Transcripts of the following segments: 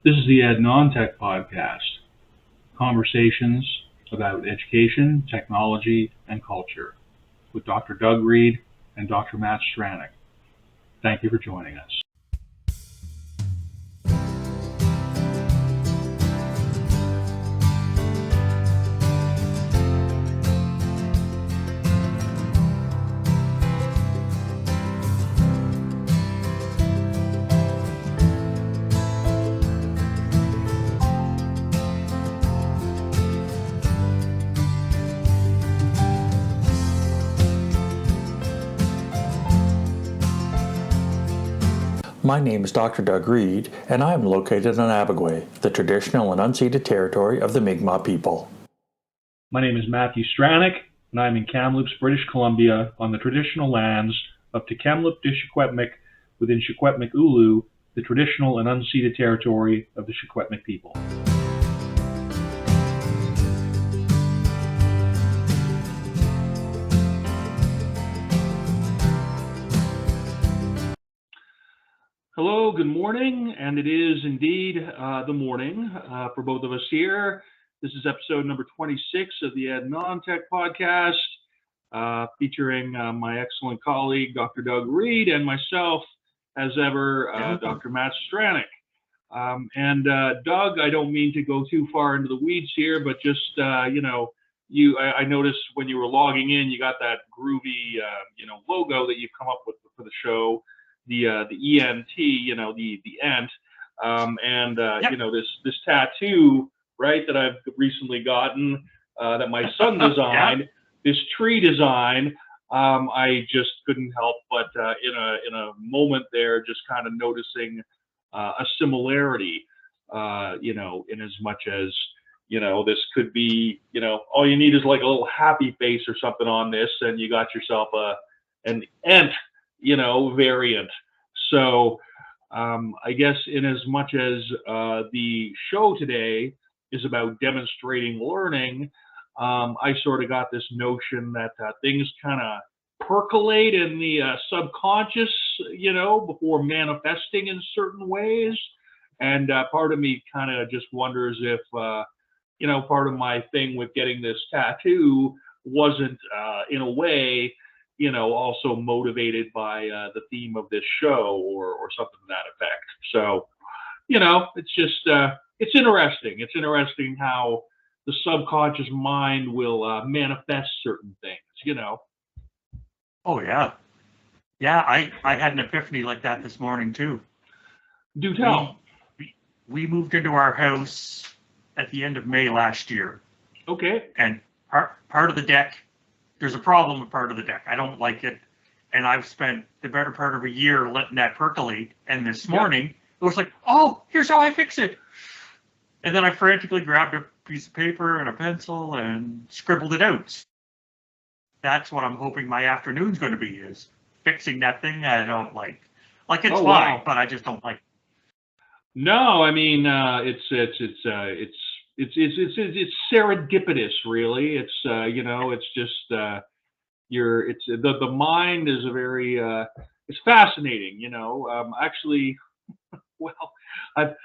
This is the EnT podcast, conversations about education, technology, and culture with Dr. Doug Reed and Dr. Matt Stranick. Thank you for joining us. My name is Dr. Doug Reed, and I am located on Abagway, the traditional and unceded territory of the Mi'kmaq people. My name is Matthew Stranick, and I'm in Kamloops, British Columbia, on the traditional lands of Tk'emlúp-te-Secwépemc within Secwépemc-Ulu, the traditional and unceded territory of the Secwépemc people. Hello, good morning, and it is indeed the morning for both of us here. This is episode number 26 of the EnT podcast, featuring my excellent colleague, Dr. Doug Reed, and myself, as ever, Dr. Matt Stranick. Doug, I don't mean to go too far into the weeds here, but just, I noticed when you were logging in, you got that groovy, logo that you've come up with for the show. The ENT, the ENT, this tattoo, right, that I've recently gotten, that my son designed, this tree design. I just couldn't help but in a moment there, just kind of noticing a similarity, in as much as this could be, all you need is like a little happy face or something on this, and you got yourself an ENT. Variant. So I guess in as much as the show today is about demonstrating learning, I sort of got this notion that things kind of percolate in the subconscious, before manifesting in certain ways. And part of me kind of just wonders if, part of my thing with getting this tattoo wasn't in a way, also motivated by the theme of this show or something to that effect. So, it's just, it's interesting. It's interesting how the subconscious mind will manifest certain things, Oh, yeah. Yeah, I had an epiphany like that this morning, too. Do tell. We moved into our house at the end of May last year. Okay. And part of the deck, there's a problem with part of the deck. I don't like it. And I've spent the better part of a year letting that percolate. And this morning, it was like, oh, here's how I fix it. And then I frantically grabbed a piece of paper and a pencil and scribbled it out. That's what I'm hoping my afternoon's going to be, is fixing that thing I don't like. Like, it's fine, wow. But I just don't like it. No, I mean, it's serendipitous, really. It's it's just the mind is a very it's fascinating, actually. Well, I've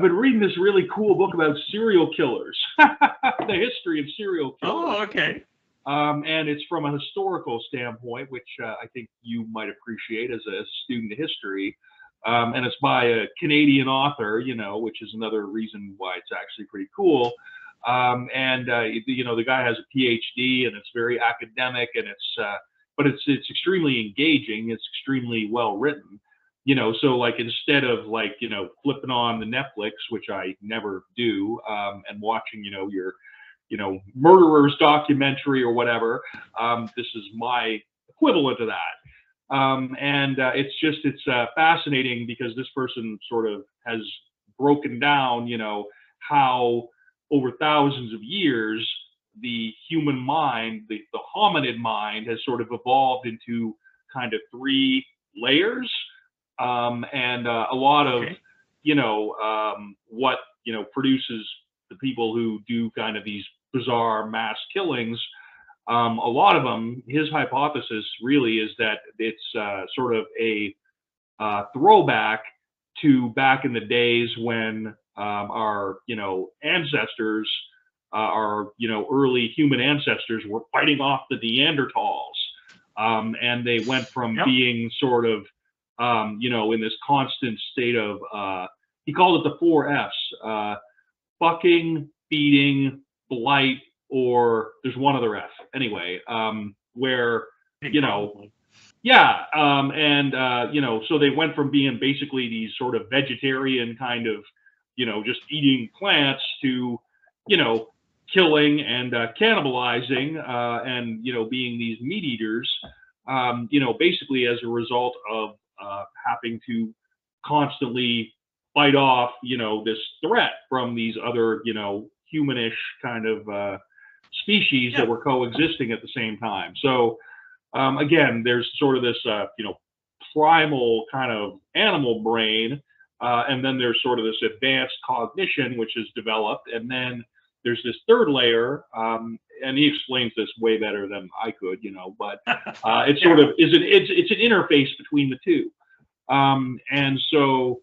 been reading this really cool book about serial killers, the history of serial killers. Oh, okay. And it's from a historical standpoint, which I think you might appreciate as a student of history. And it's by a Canadian author, which is another reason why it's actually pretty cool. The guy has a PhD, and it's very academic, and but it's extremely engaging. It's extremely well written, So like, instead of like, flipping on the Netflix, which I never do, and watching, your, murderers documentary or whatever, this is my equivalent of that. It's fascinating because this person sort of has broken down, how over thousands of years, the human mind, the hominid mind, has sort of evolved into kind of three layers. A lot of, what, produces the people who do kind of these bizarre mass killings. A lot of them, his hypothesis really is that it's sort of a throwback to back in the days when our, ancestors, our, early human ancestors were fighting off the Neanderthals. And they went from Yep. being sort of, in this constant state of, he called it the 4 Fs, fucking, feeding, blight, or there's one other F. Anyway, where, yeah. So they went from being basically these sort of vegetarian kind of, just eating plants to, killing and cannibalizing and, being these meat eaters, basically as a result of having to constantly fight off, this threat from these other, humanish kind of species that were coexisting at the same time. So, again, there's sort of this, primal kind of animal brain, and then there's sort of this advanced cognition, which is developed, and then there's this third layer, and he explains this way better than I could, but it sort of is it's an interface between the two, and so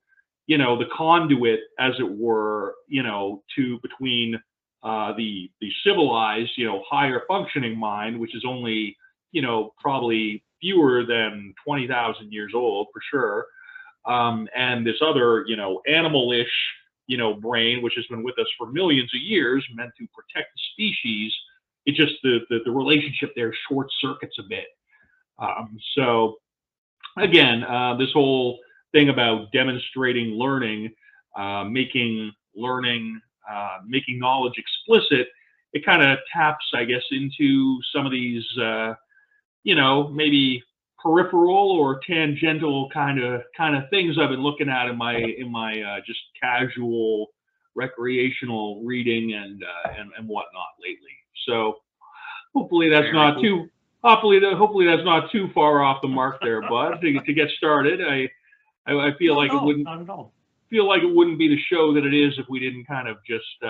the conduit, as it were, to between the civilized, higher functioning mind, which is only probably fewer than 20,000 years old for sure, and this other animalish brain, which has been with us for millions of years, meant to protect the species. It just the relationship there short circuits a bit. So again, this whole thing about demonstrating learning, making learning, making knowledge explicit, it kind of taps, I guess, into some of these, maybe peripheral or tangential kind of things I've been looking at in my just casual recreational reading and whatnot lately. So hopefully that's not too far off the mark there, bud. To get started, I feel like it wouldn't be the show that it is if we didn't kind of just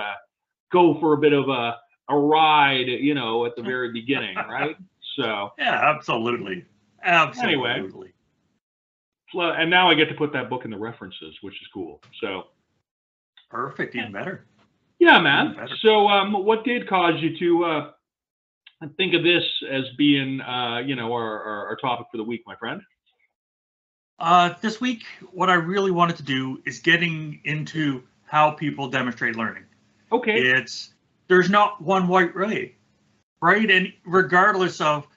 go for a bit of a ride, at the very beginning, right? So yeah, absolutely. Anyway, and now I get to put that book in the references, which is cool. So perfect, even better. Yeah, man. So what did cause you to think of this as being, our topic for the week, my friend? This week, what I really wanted to do is getting into how people demonstrate learning. Okay. There's not one right way, right? And regardless of,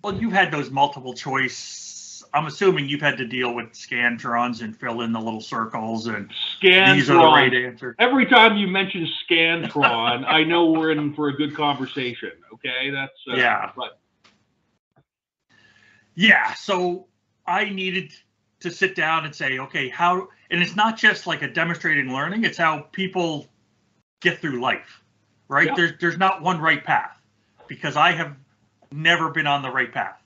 well, you've had those multiple choice. I'm assuming you've had to deal with scantrons and fill in the little circles and these are the right answer. Every time you mention scantron, I know we're in for a good conversation. Okay, that's yeah. But yeah, so I needed to sit down and say, okay, how? And it's not just like a demonstrating learning; it's how people get through life, right? Yeah. There's not one right path, because I have never been on the right path.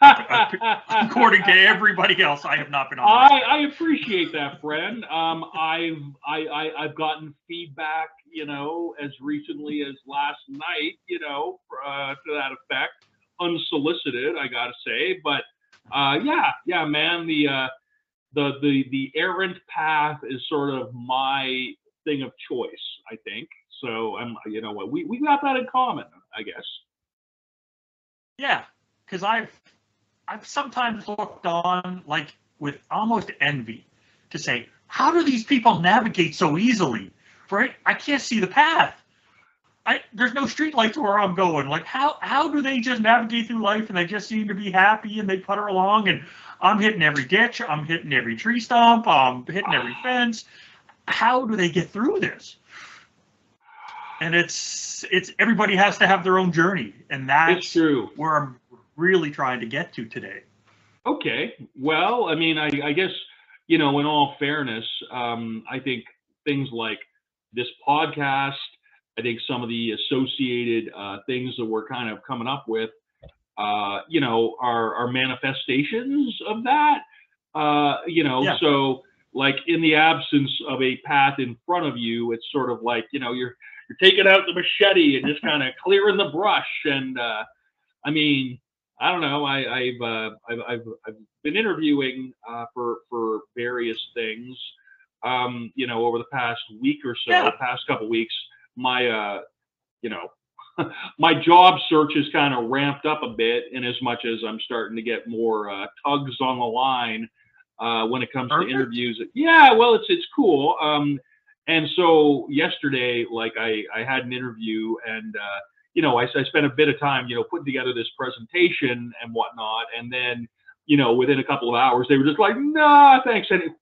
According to everybody else, I have not been on the right path. I appreciate that, friend. I've gotten feedback, as recently as last night, to that effect, unsolicited, I gotta say. But yeah, man, the errant path is sort of my thing of choice, I think. So we got that in common, I guess. Yeah, because I've sometimes looked on like with almost envy to say, how do these people navigate so easily? Right? I can't see the path. There's no street lights where I'm going. Like how do they just navigate through life and they just seem to be happy and they putter along and I'm hitting every ditch, I'm hitting every tree stump, I'm hitting every fence. How do they get through this? And it's everybody has to have their own journey, and that's true. Where I'm really trying to get to today. Okay, well, I mean, I guess in all fairness, I think things like this podcast, I think some of the associated things that we're kind of coming up with, are manifestations of that. Yeah. So like in the absence of a path in front of you, it's sort of like you're taking out the machete and just kind of clearing the brush. And I mean, I don't know. I've been interviewing for various things. Over the past week or so, Yeah. past couple weeks, my you know, my job search has kind of ramped up a bit, in as much as I'm starting to get more tugs on the line when it comes to Perfect. interviews. Yeah, well, it's cool. And so yesterday, like I had an interview, and I spent a bit of time, putting together this presentation and whatnot, and then, within a couple of hours, they were just like, "Nah, thanks anyway."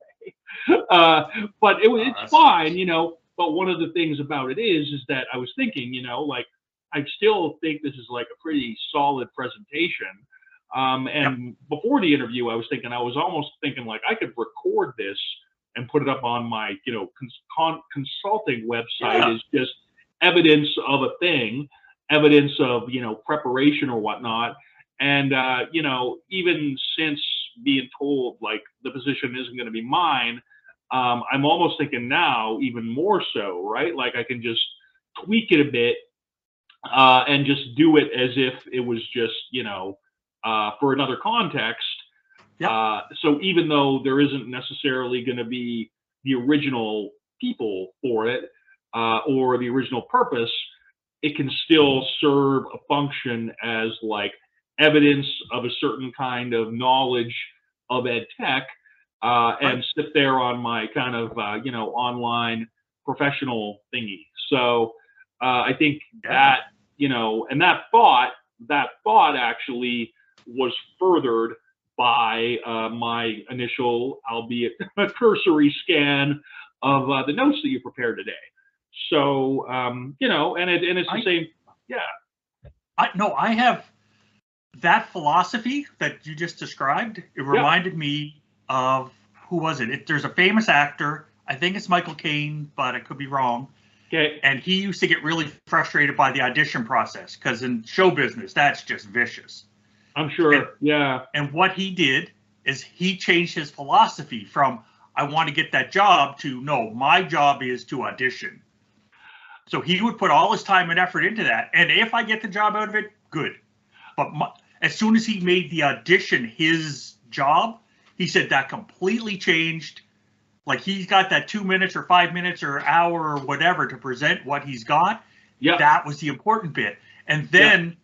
But it's That's fine, nice. But one of the things about it is that I was thinking, like, I still think this is like a pretty solid presentation. Yep. And before the interview, I was almost thinking like I could record this and put it up on my, consulting website Yeah. as just evidence of a thing, evidence of, preparation or whatnot. And, even since being told like the position isn't going to be mine, I'm almost thinking now even more so, right? Like I can just tweak it a bit and just do it as if it was just, for another context. Yep. So even though there isn't necessarily going to be the original people for it or the original purpose, it can still serve a function as like evidence of a certain kind of knowledge of ed tech Right. and sit there on my kind of online professional thingy. So I think Yeah. that and that thought actually was furthered by my initial, albeit cursory scan of the notes that you prepared today. So and it's the I same. Yeah, I have that philosophy that you just described. It yeah. reminded me of, who was it? There's a famous actor. I think it's Michael Caine, but I could be wrong. Okay, And he used to get really frustrated by the audition process, because in show business, that's just vicious. I'm And sure. Yeah, and what he did is he changed his philosophy from, I want to get that job, to, no, my job is to audition. So he would put all his time and effort into that. And if I get the job out of it, good. But as soon as he made the audition his job, he said that completely changed. Like, he's got that 2 minutes or 5 minutes or hour or whatever to present what he's got. yeah, That was the important bit. And yeah, then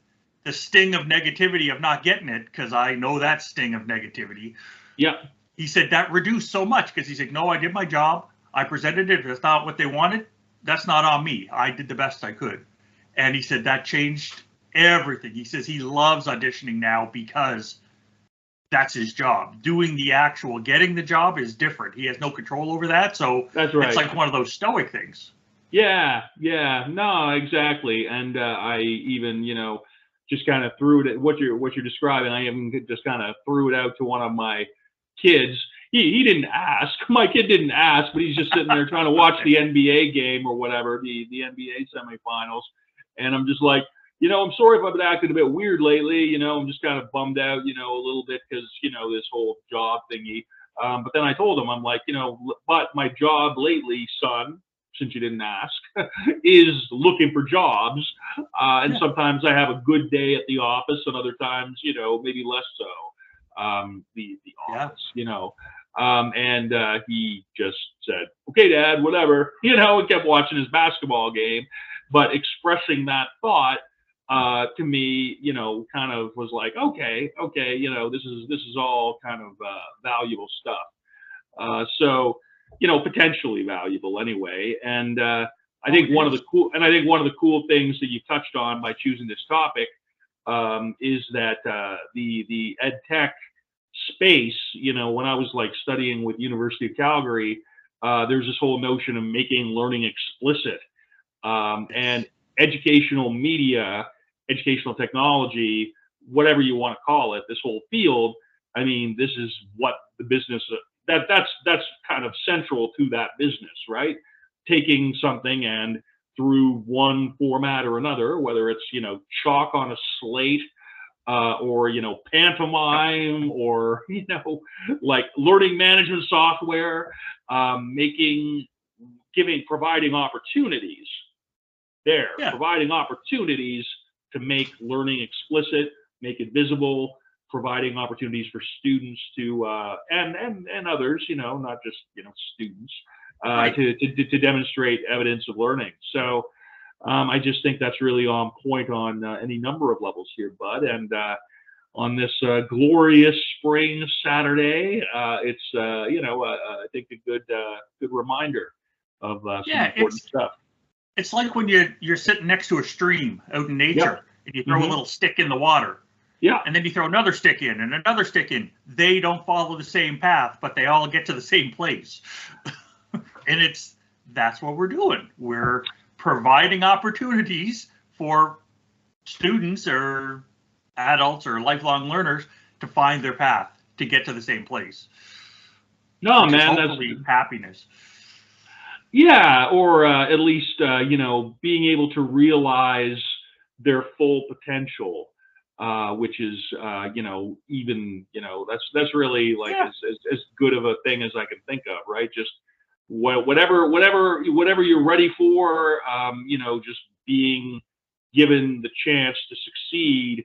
the sting of negativity of not getting it, because I know that sting of negativity, yeah, he said that reduced so much, because he said, no, I did my job. I presented it. If it's not what they wanted, that's not on me. I did the best I could. And he said that changed everything. He says he loves auditioning now because that's his job. Doing the actual getting the job is different. He has no control over that. So that's it's right. like one of those stoic things. Yeah, yeah, no, exactly. And I even, just kind of threw it at what you're describing. I even just kind of threw it out to one of my kids. He didn't ask. My kid didn't ask, but he's just sitting there trying to watch the NBA game or whatever, the NBA semifinals. And I'm just like, I'm sorry if I've been acting a bit weird lately. I'm just kind of bummed out, a little bit because, this whole job thingy. But then I told him, I'm like, but my job lately, son, since you didn't ask, is looking for jobs. And Yeah. sometimes I have a good day at the office, and other times, maybe less so. The Yeah. office. And he just said, "Okay, Dad, whatever," and kept watching his basketball game. But expressing that thought to me, kind of was like, okay, this is all kind of valuable stuff. So, potentially valuable anyway. And I Oh, think it one of the is. cool things that you touched on by choosing this topic is that the ed tech space. When I was like studying with University of Calgary, there's this whole notion of making learning explicit and Yes. educational media, educational technology, whatever you want to call it. This whole field. I mean, this is what the business that's kind of central to that business, right? Taking something and through one format or another, whether it's chalk on a slate or Yep. pantomime or like learning management software, making giving providing opportunities Yeah. providing opportunities to make learning explicit, make it visible, providing opportunities for students to and others, not just students, Right. to demonstrate evidence of learning. So I just think that's really on point on any number of levels here, Bud. And on this glorious spring Saturday, it's I think a good reminder of some Yeah, important stuff. it's like when you're sitting next to a stream out in nature, Yep. and you throw a Mhm. little stick in the water, Yeah. and then you throw another stick in and another stick in. They don't follow the same path, but they all get to the same place. And that's what we're doing. We're providing opportunities for students or adults or lifelong learners to find their path to get to the same place. No, which is man, hopefully happiness. yeah, or at least being able to realize their full potential, which is even that's really like Yeah. as good of a thing as I can think of, right? Just whatever you're ready for, just being given the chance to succeed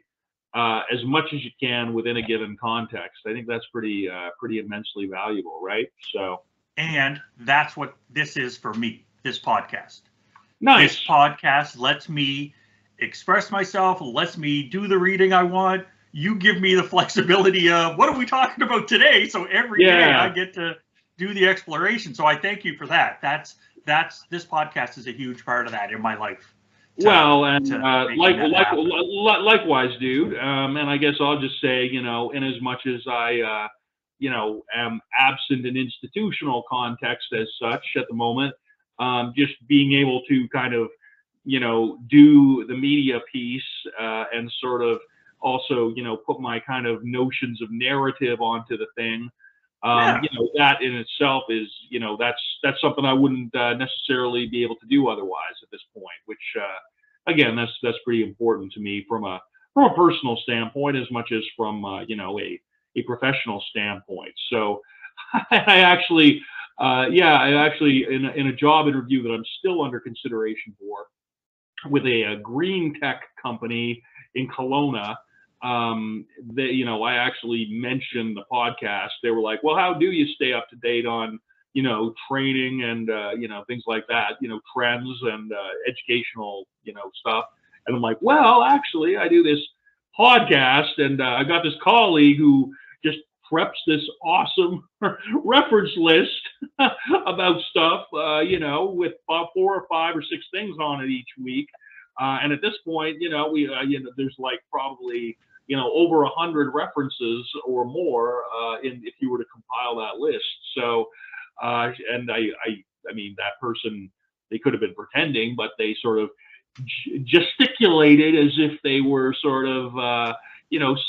as much as you can within a given context. I think that's pretty immensely valuable, right? So And that's what this is for me, this podcast. nice. This podcast lets me express myself, lets me do the reading I want. You give me the flexibility of what are we talking about today? So every day Yeah. I get to do the exploration. So I thank you for that. This podcast is a huge part of that in my life. Well, and making that happen. likewise, dude. And I guess I'll just say, in as much as I, am absent in institutional context as such at the moment, just being able to kind of, do the media piece and sort of also, put my kind of notions of narrative onto the thing. Yeah. That in itself is, that's something I wouldn't necessarily be able to do otherwise at this point, which, again, that's pretty important to me from a personal standpoint as much as from, a professional standpoint. So I actually, in a job interview that I'm still under consideration for with a green tech company in Kelowna, I actually mentioned the podcast. They were like, well, how do you stay up to date on, training and, things like that, trends and educational, stuff. And I'm like, well, actually, I do this podcast and I got this colleague who just preps this awesome reference list about stuff, with 4 or 5 or 6 things on it each week. And at this point, there's like probably, over 100 references or more if you were to compile that list. So, and I mean, that person, they could have been pretending, but they sort of gesticulated as if they were sort of,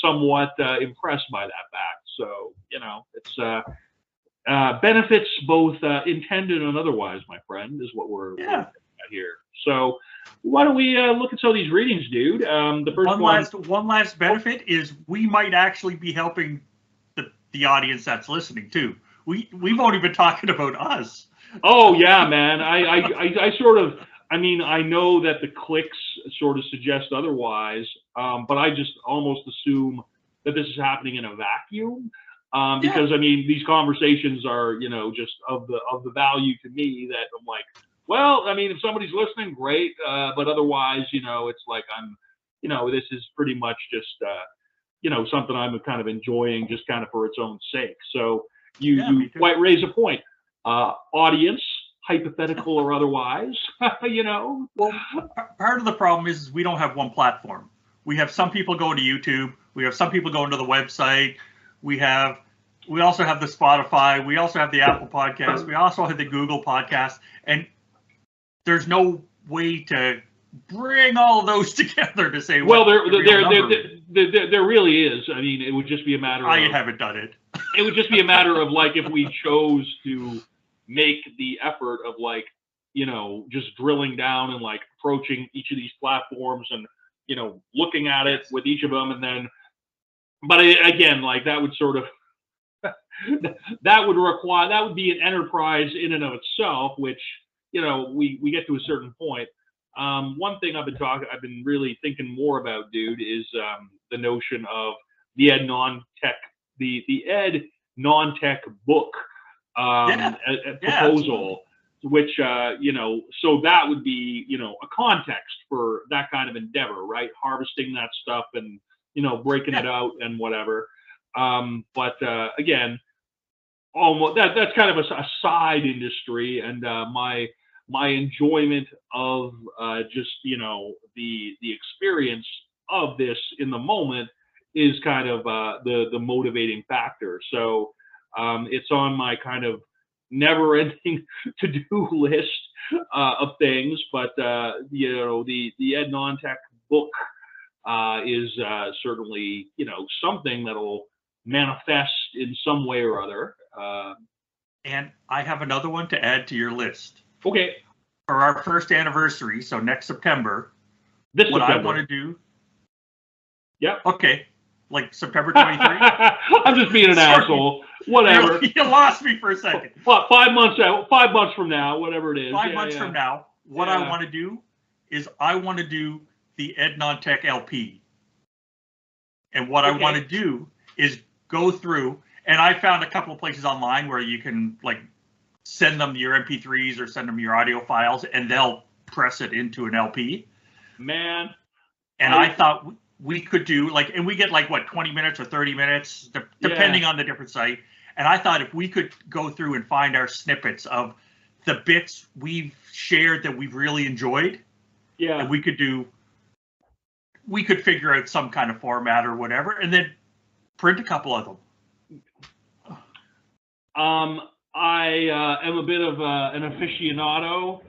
somewhat impressed by that fact. So, it's benefits both intended and otherwise, my friend, is what we're looking at here. So why don't we look at some of these readings, dude? The first one last benefit is we might actually be helping the audience that's listening too. We've only been talking about us. Oh yeah, man. I sort of, I mean, I know that the clicks sort of suggest otherwise, but I just almost assume that this is happening in a vacuum. Because I mean, these conversations are, just of the value to me that I'm like, well, I mean, if somebody's listening, great. But otherwise, it's like I'm, this is pretty much just, something I'm kind of enjoying just kind of for its own sake. So you quite raise a point. Audience, hypothetical or otherwise, Well, part of the problem is we don't have one platform. We have some people going to YouTube. We have some people going to the website. We also have the Spotify. We also have the Apple Podcast. We also have the Google Podcast. And there's no way to bring all of those together to say, well, there really is. I mean, it would just be a matter of. I haven't done it. It would just be a matter of like if we chose to make the effort of like, just drilling down and like approaching each of these platforms and, looking at it with each of them. And then, but again, like that would sort of, that would be an enterprise in and of itself, which, we get to a certain point. one thing I've been really thinking more about, dude, is the notion of the ed non-tech, the ed non-tech book Yeah. proposal, which so that would be a context for that kind of endeavor, right? Harvesting that stuff and breaking it out and whatever. But again, almost that's kind of a side industry, and my enjoyment of just the experience of this in the moment is kind of the motivating factor. So it's on my kind of never-ending to-do list of things, but the Ed Non-Tech book is certainly something that'll manifest in some way or other. And I have another one to add to your list. Okay. For our first anniversary, so next September, September. I want to do. Yep. Okay. Like September 23? I'm just being an asshole. Whatever. You lost me for a second. 5 months out, 5 months from now, whatever it is. 5 months from now, what I want to do is I want to do the Ed Non-Tech LP. And what I want to do is go through, and I found a couple of places online where you can send them your MP3s or send them your audio files, and they'll press it into an LP. Man. And I thought we could do and we get 20 minutes or 30 minutes, depending on the different site. And I thought if we could go through and find our snippets of the bits we've shared that we've really enjoyed, and we could figure out some kind of format or whatever, and then print a couple of them. I am a bit of an aficionado,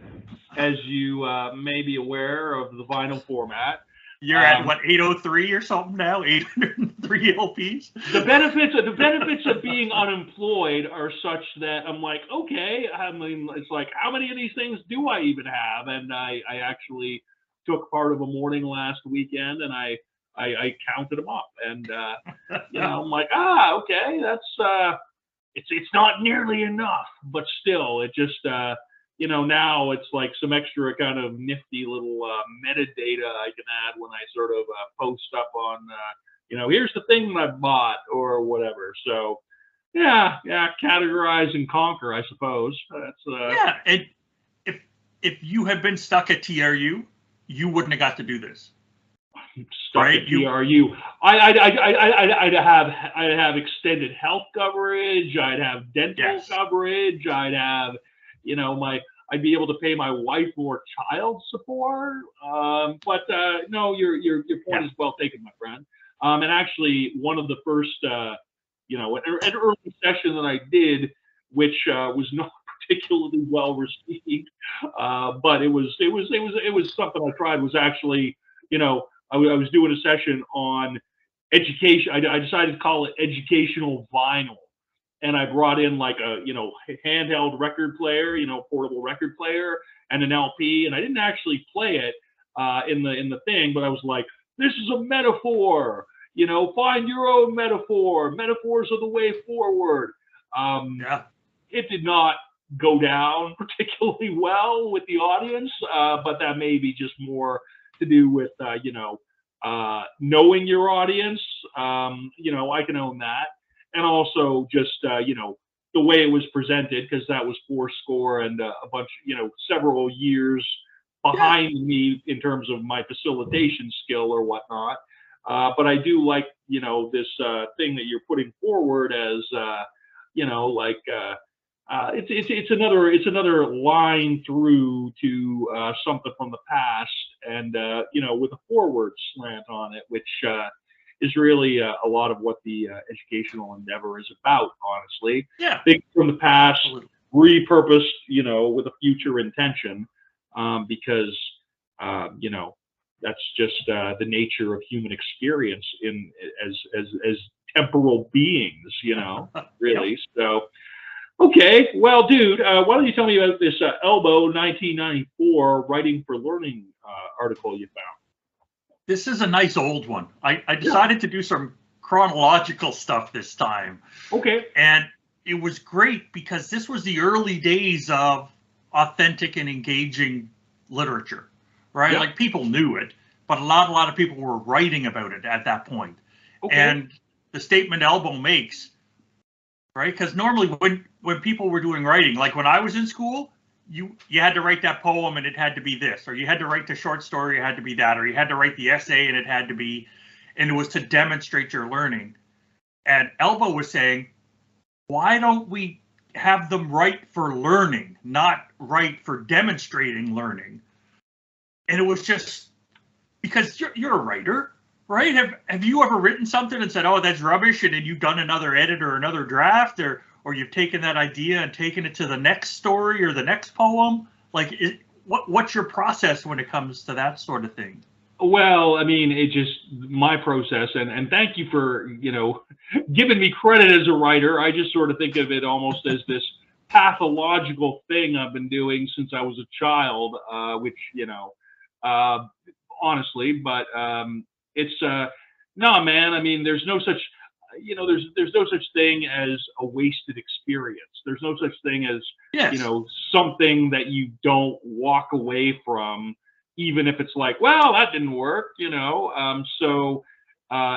as you may be aware of the vinyl format. You're at 803 or something now, 803 LPs. The benefits of being unemployed are such that I'm like, okay, I mean, it's like, how many of these things do I even have? And I actually took part of a morning last weekend, and I counted them up, and I'm like, okay, that's it's not nearly enough, but still, it just now it's like some extra kind of nifty little metadata I can add when I sort of post up on here's the thing that I bought or whatever. So yeah, categorize and conquer, I suppose. That's and if you had been stuck at TRU, you wouldn't have got to do this. Stuck at TRU. I'd have extended health coverage. I'd have dental coverage. I'd have, I'd be able to pay my wife more child support. But no, your point is well taken, my friend. And actually, one of the first, an early session that I did, which was not particularly well received, but it was something I tried. Was actually, I was doing a session on education. I decided to call it educational vinyl, and I brought in a handheld record player, portable record player, and an LP, and I didn't actually play it in the thing, but I was like, this is a metaphor, find your own metaphor. Metaphors are the way forward. It did not go down particularly well with the audience, but that may be just more to do with knowing your audience. I can own that, and also just the way it was presented, because that was fourscore and a bunch, several years behind me in terms of my facilitation skill or whatnot. But I do like this thing that you're putting forward as it's another line through to something from the past, and with a forward slant on it, which is really a lot of what the educational endeavor is about, honestly. Things from the past, repurposed, with a future intention, because that's just the nature of human experience as temporal beings, really. So. Okay, well, dude, why don't you tell me about this Elbow 1994 Writing for Learning article you found? This is a nice old one. I decided to do some chronological stuff this time. Okay. And it was great because this was the early days of authentic and engaging literature, right? Yep. Like people knew it, but a lot of people were writing about it at that point. Okay. And the statement Elbow makes, right? Because normally when people were doing writing, like when I was in school, you had to write that poem and it had to be this, or you had to write the short story, it had to be that, or you had to write the essay and it had to be, and it was to demonstrate your learning. And Elbow was saying, why don't we have them write for learning, not write for demonstrating learning? And it was just because you're a writer, right? Have you ever written something and said, "Oh, that's rubbish," and then you've done another edit or another draft, or you've taken that idea and taken it to the next story or the next poem? Like, what's your process when it comes to that sort of thing? Well, I mean, it just my process, and thank you for giving me credit as a writer. I just sort of think of it almost as this pathological thing I've been doing since I was a child, which uh, honestly, but it's no, man. I mean, there's no such there's no such thing as a wasted experience. There's no such thing as Yes. something that you don't walk away from, even if it's like, well, that didn't work, so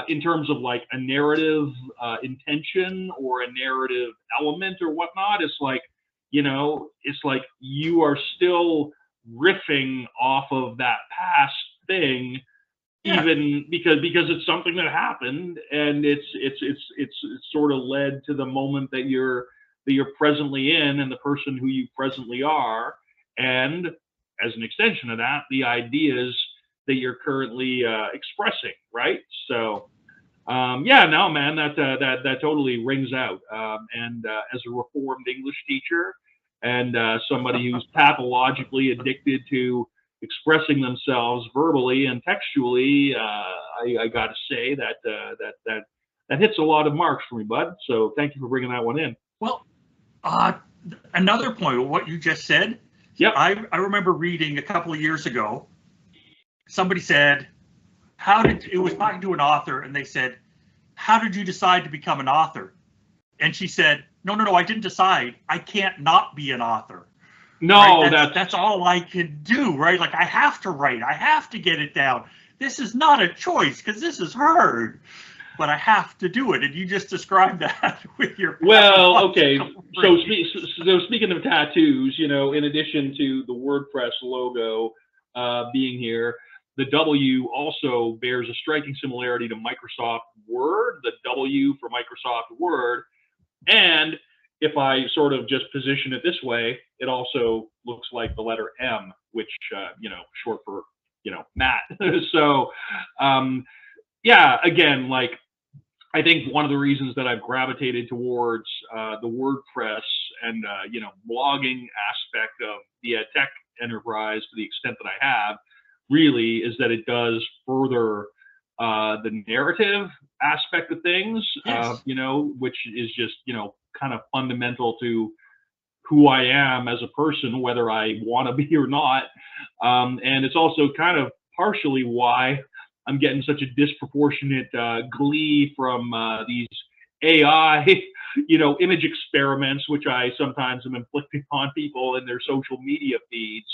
in terms of like a narrative intention or a narrative element or whatnot, it's like you are still riffing off of that past thing, Yeah. even because it's something that happened, and it's sort of led to the moment that you're presently in, and the person who you presently are, and as an extension of that, the ideas that you're currently expressing, right? So yeah, no, man, that totally rings out. And as a reformed English teacher and somebody who's pathologically addicted to expressing themselves verbally and textually, I got to say that hits a lot of marks for me, bud. So thank you for bringing that one in. Well, uh, another point of what you just said. Yep. I remember reading a couple of years ago. Somebody said, it was talking to an author, and they said, "How did you decide to become an author?" And she said, "No, I didn't decide. I can't not be an author." No, right? That's all I can do, right? Like I have to write, I have to get it down. This is not a choice because this is hard, but I have to do it. And you just described that with your well, okay. So speaking of tattoos, in addition to the WordPress logo being here, the W also bears a striking similarity to Microsoft Word, the W for Microsoft Word. And if I sort of just position it this way, it also looks like the letter M, which, short for, Matt. So, yeah, again, like, I think one of the reasons that I've gravitated towards the WordPress and, blogging aspect of the tech enterprise to the extent that I have really is that it does further the narrative aspect of things, yes. Which is just, kind of fundamental to who I am as a person, whether I want to be or not. And it's also kind of partially why I'm getting such a disproportionate glee from these AI, image experiments, which I sometimes am inflicting on people in their social media feeds.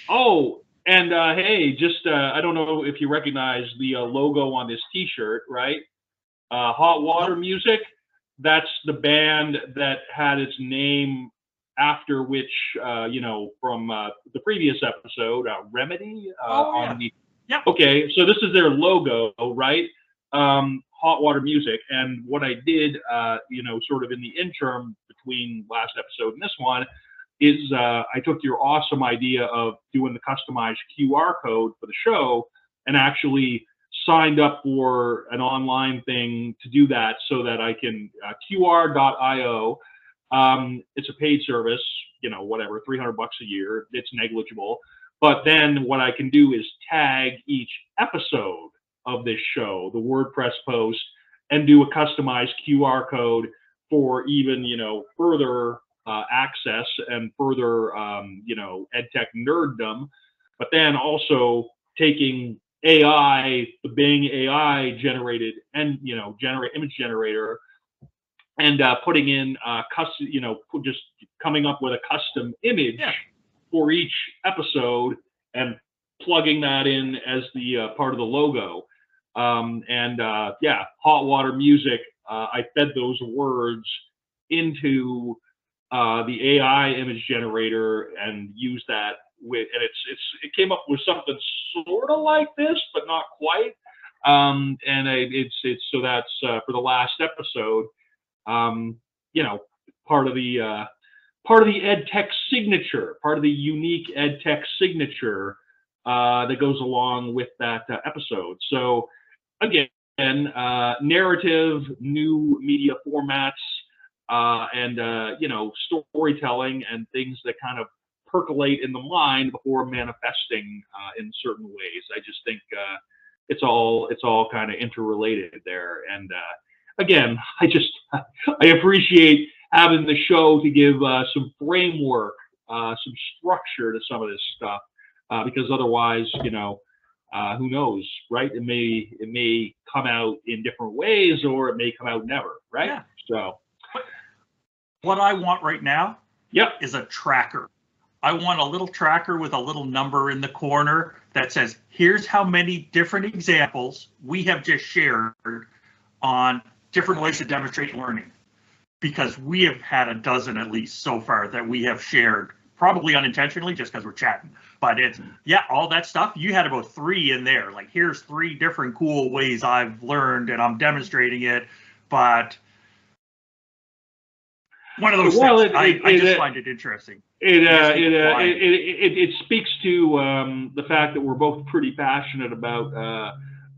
Oh, and hey, just I don't know if you recognize the logo on this T-shirt, right? Hot Water Nope. Music. That's the band that had its name after which, from the previous episode, Remedy. On the Yep. Okay, so this is their logo, right? Hot Water Music. And what I did, sort of in the interim between last episode and this one, is I took your awesome idea of doing the customized QR code for the show and actually signed up for an online thing to do that so that I can QR.io. It's a paid service, whatever, $300 a year. It's negligible. But then what I can do is tag each episode of this show, the WordPress post, and do a customized QR code for even, further access and further, EdTech nerddom. But then also taking AI, the Bing AI generated and, generate image generator, and putting in just coming up with a custom image for each episode and plugging that in as the part of the logo. Yeah, hot water music. I fed those words into the AI image generator and used that with, and it came up with something sort of like this, but not quite. It's so that's for the last episode. You know, part of the EdTech signature, part of the unique EdTech signature that goes along with that episode. So again, narrative, new media formats, and you know, storytelling and things that kind of percolate in the mind before manifesting in certain ways. I just think it's all kind of interrelated there. And again, I appreciate having the show to give some framework, some structure to some of this stuff, because otherwise, you know, who knows, right? It may come out in different ways, or it may come out never, right? Yeah. So, what I want right now, yep, is a tracker. I want a little tracker with a little number in the corner that says, here's how many different examples we have just shared on different ways to demonstrate learning. Because we have had a dozen at least so far that we have shared, probably unintentionally, just because we're chatting. But it's, yeah, all that stuff. You had about 3 in there. Like, here's 3 different cool ways I've learned and I'm demonstrating it. But one of those things, I just find it interesting. It speaks to the fact that we're both pretty passionate about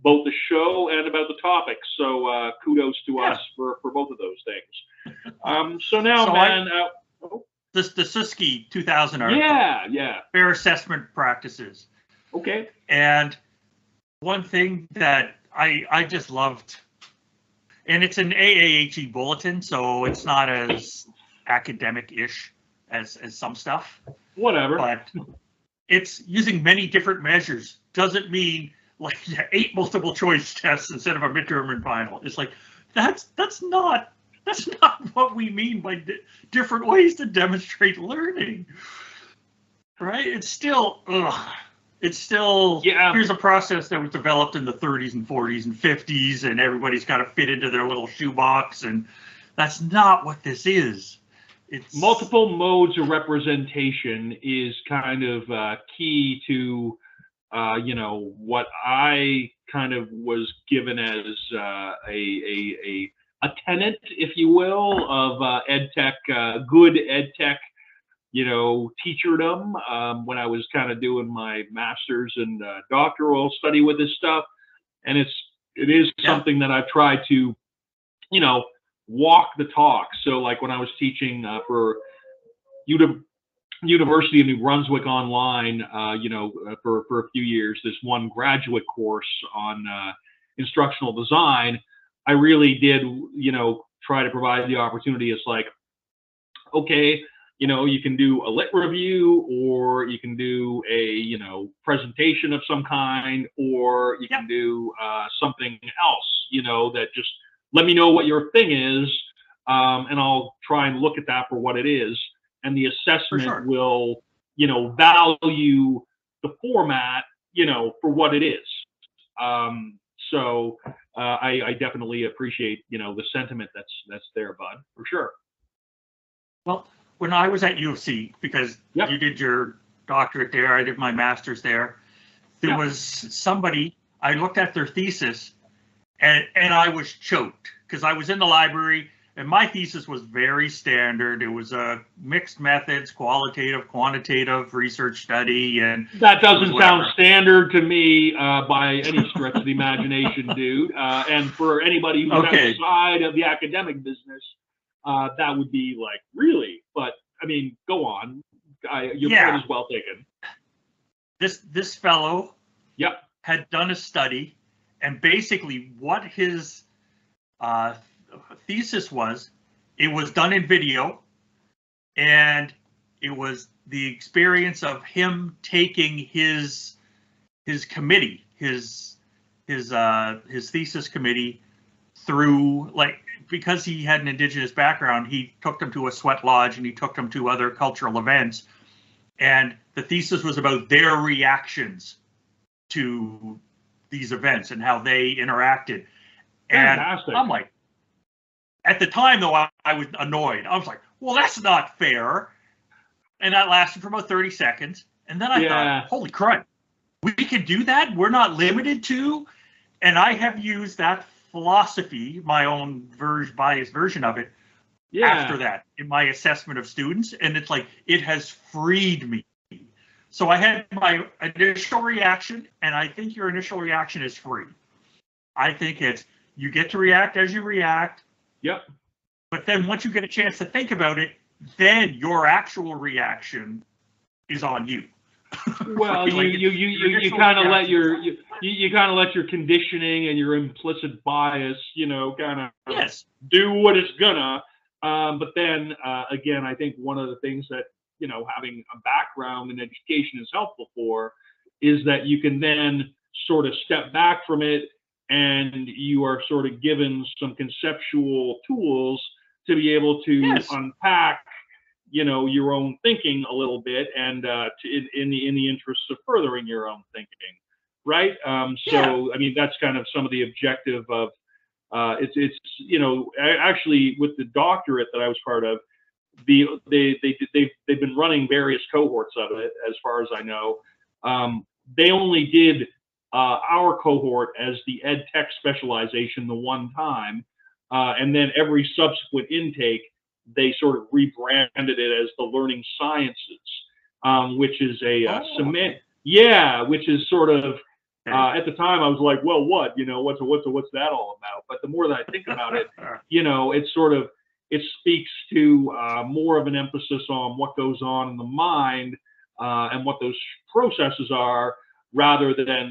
both the show and about the topic. So kudos to us for both of those things. So now, so man, the Suski 2000 article. Yeah. Fair assessment practices. Okay. And one thing that I just loved, and it's an AAHE bulletin, so it's not as academic-ish as some stuff. Whatever. But it's using many different measures. Doesn't mean like 8 multiple choice tests instead of a midterm and final. It's like that's not what we mean by different ways to demonstrate learning, right? It's still here's a process that was developed in the 30s and 40s and 50s, and everybody's got to fit into their little shoebox, and that's not what this is. It's multiple modes of representation is kind of key to you know, what I kind of was given as a tenet, if you will, of EdTech, good EdTech, you know, teacherdom, when I was kind of doing my master's and doctoral study with this stuff. And it is something that I've tried to, you know, walk the talk. So like when I was teaching for University of New Brunswick online, you know, for a few years, this one graduate course on instructional design, I really did, you know, try to provide the opportunity. It's like, okay, you know, you can do a lit review, or you can do a, you know, presentation of some kind, or you can do something else, you know, that just let me know what your thing is, and I'll try and look at that for what it is. And the assessment will, you know, value the format, you know, for what it is. So I definitely appreciate, you know, the sentiment that's there, bud, for sure. Well, when I was at U of C, because you did your doctorate there, I did my master's there. There was somebody, I looked at their thesis, and I was choked because I was in the library. And my thesis was very standard. It was a mixed methods, qualitative, quantitative research study, and that doesn't sound standard to me by any stretch of the imagination, dude. And for anybody who's outside of the academic business, that would be like, really? But I mean, go on. Your point is well taken. This fellow, had done a study, and basically what his thesis was, it was done in video, and it was the experience of him taking his committee, his thesis committee through, like, because he had an Indigenous background, he took them to a sweat lodge and he took them to other cultural events, And the thesis was about their reactions to these events and how they interacted. And Fantastic. I'm like, at the time though, I was annoyed. I was like, well, that's not fair. And that lasted for about 30 seconds. And then I thought, holy crap, we can do that? We're not limited to? And I have used that philosophy, my own biased version of it, after that in my assessment of students. And it's like, it has freed me. So I had my initial reaction, and I think your initial reaction is free. I think it's, you get to react as you react. Yep. But then once you get a chance to think about it, then your actual reaction is on you. Well, Like, you kind of let your conditioning and your implicit bias, kind of yes, do what it's gonna. But then again, I think one of the things that having a background in education is helpful for is that you can then sort of step back from it, and you are sort of given some conceptual tools to be able to unpack your own thinking a little bit, and in the interest of furthering your own thinking, right? So I mean, that's kind of some of the objective of it's actually with the doctorate that I was part of, they've been running various cohorts of it, as far as I know. They only did our cohort as the ed tech specialization the one time, and then every subsequent intake they sort of rebranded it as the learning sciences, which is a cement. Yeah, which is sort of at the time I was like, well, what's that all about? But the more that I think about it, it's sort of, it speaks to more of an emphasis on what goes on in the mind and what those processes are, rather than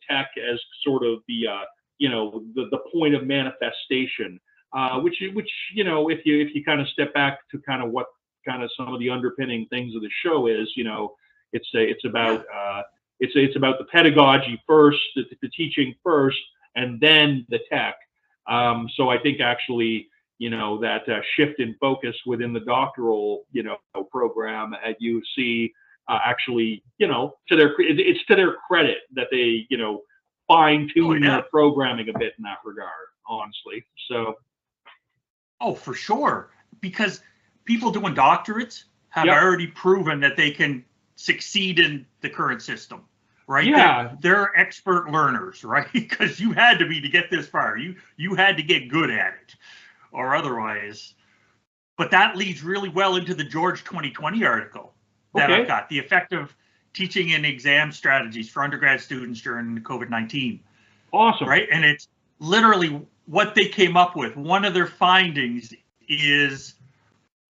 tech as sort of the point of manifestation. Which if you kind of step back to kind of what kind of some of the underpinning things of the show is, it's about the pedagogy first, the teaching first, and then the tech. So I think actually that shift in focus within the doctoral program at UC actually it's to their credit that they fine tune their programming a bit in that regard, honestly. So. Oh, for sure. Because people doing doctorates have already proven that they can succeed in the current system, right? Yeah. They're expert learners, right? Because you had to be to get this far. You had to get good at it, or otherwise. But that leads really well into the George 2020 article that I've got, the effective teaching and exam strategies for undergrad students during COVID-19. Awesome. Right? And it's literally what they came up with. One of their findings is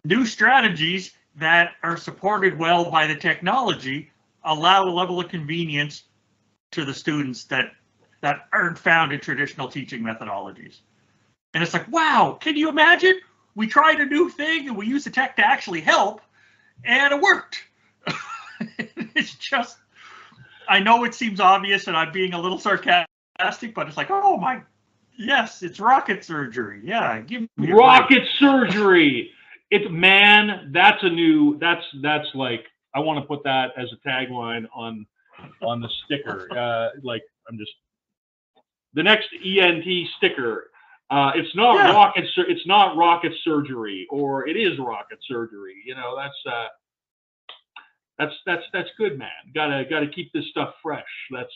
new strategies that are supported well by the technology allow a level of convenience to the students that aren't found in traditional teaching methodologies. And it's like, wow, can you imagine? We tried a new thing and we used the tech to actually help, and it worked. It's just, I know it seems obvious and I'm being a little sarcastic, but it's like, oh my, yes, it's rocket surgery. Yeah, give me rocket surgery. It's that's like, I want to put that as a tagline on the sticker. The next ENT sticker. It's not rocket surgery, or it is rocket surgery. That's good, man. Gotta keep this stuff fresh. That's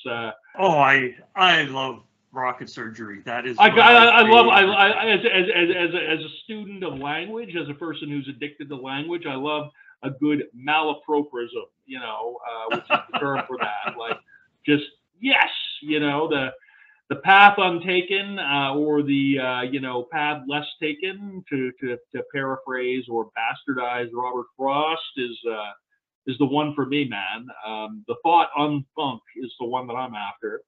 I love rocket surgery. That is as a student of language, as a person who's addicted to language, I love a good malapropism, which is the term for that. Like, just yes, the path untaken, or the path less taken, to paraphrase or bastardize Robert Frost, is the one for me, man. The thought unthunk is the one that I'm after.